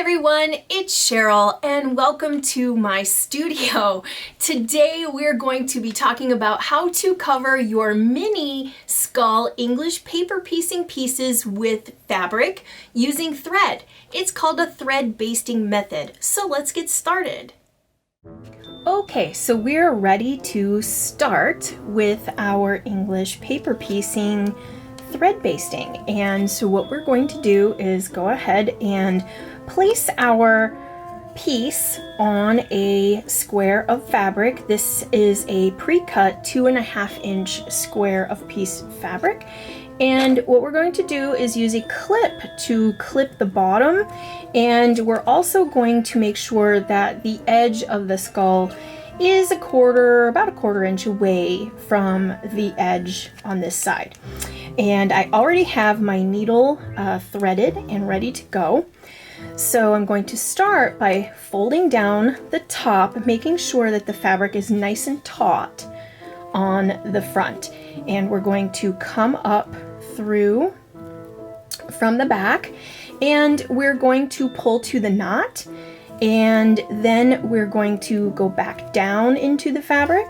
everyone, it's Cheryl and welcome to my studio. Today we're going to be talking about how to cover your mini skull English paper piecing pieces with fabric using thread. It's called a thread basting method. So let's get started. Okay, so we're ready to start with our English paper piecing thread basting. And so what we're going to do is go ahead and place our piece on a square of fabric. This is a pre-cut 2.5-inch square of piece of fabric. And what we're going to do is use a clip to clip the bottom. And we're also going to make sure that the edge of the skull is about a quarter inch away from the edge on this side. And I already have my needle threaded and ready to go. So I'm going to start by folding down the top, making sure that the fabric is nice and taut on the front. And we're going to come up through from the back, and we're going to pull to the knot, and then we're going to go back down into the fabric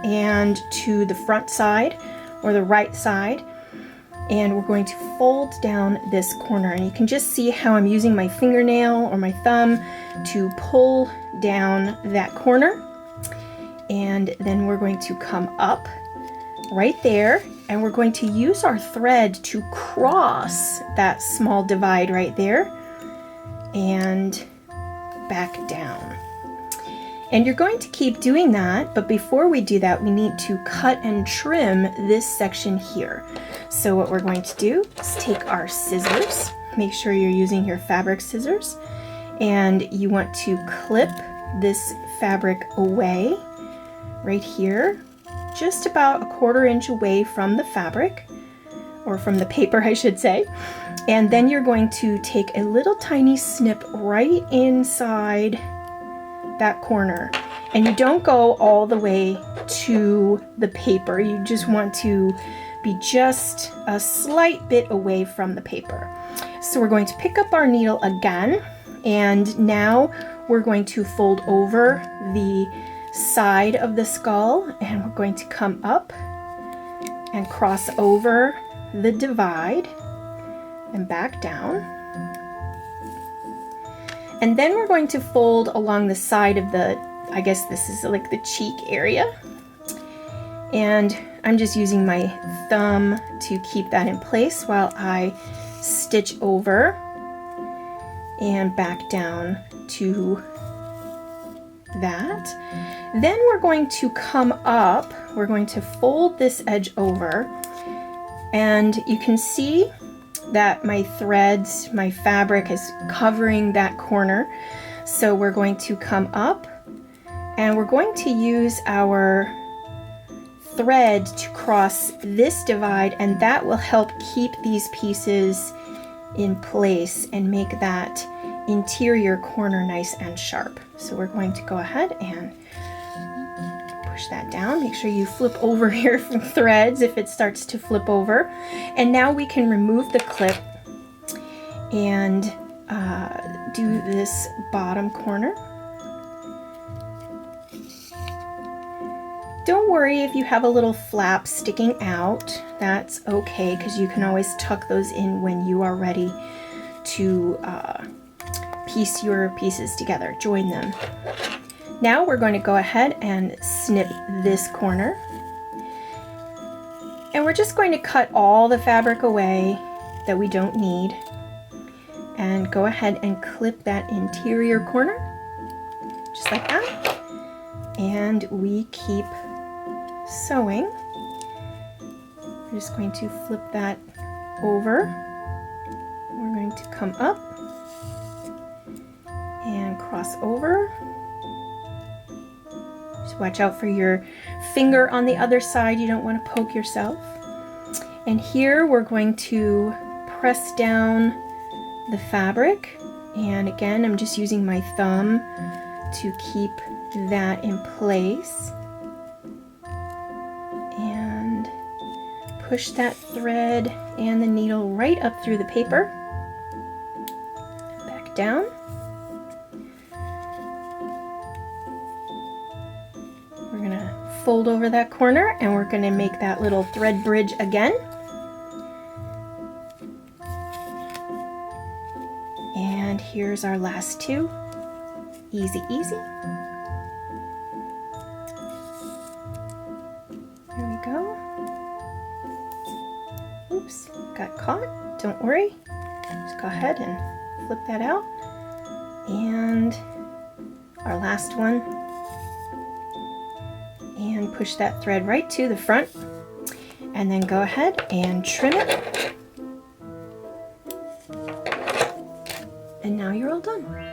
and to the front side or the right side. And we're going to fold down this corner, and you can just see how I'm using my fingernail or my thumb to pull down that corner. And then we're going to come up right there, and we're going to use our thread to cross that small divide right there and back down. And you're going to keep doing that, but before we do that, we need to cut and trim this section here. So what we're going to do is take our scissors, make sure you're using your fabric scissors, and you want to clip this fabric away right here, just about a quarter inch away from the fabric, or from the paper, I should say. And then you're going to take a little tiny snip right inside that corner, and you don't go all the way to the paper. You just want to be just a slight bit away from the paper. So we're going to pick up our needle again, and now we're going to fold over the side of the skull, and we're going to come up and cross over the divide and back down. And then we're going to fold along the side of the, I guess this is like the cheek area. And I'm just using my thumb to keep that in place while I stitch over and back down to that. Then we're going to come up, we're going to fold this edge over, and you can see that my threads, my fabric is covering that corner. So we're going to come up, and we're going to use our thread to cross this divide, and that will help keep these pieces in place and make that interior corner nice and sharp. So we're going to go ahead and push that down. Make sure you flip over your threads if it starts to flip over. And now we can remove the clip and do this bottom corner. Don't worry if you have a little flap sticking out. That's okay, because you can always tuck those in when you are ready to piece your pieces together, join them. Now we're going to go ahead and snip this corner. And we're just going to cut all the fabric away that we don't need, and go ahead and clip that interior corner, just like that. And we keep sewing. I'm just going to flip that over. We're going to come up and cross over. Just watch out for your finger on the other side. You don't want to poke yourself. And here we're going to press down the fabric. And again, I'm just using my thumb to keep that in place. And push that thread and the needle right up through the paper. Back down. fold over that corner, and we're going to make that little thread bridge again. And here's our last two. Easy, easy. There we go. Oops, got caught. Don't worry. Just go ahead and flip that out. And our last one. And push that thread right to the front. And then go ahead and trim it. And now you're all done.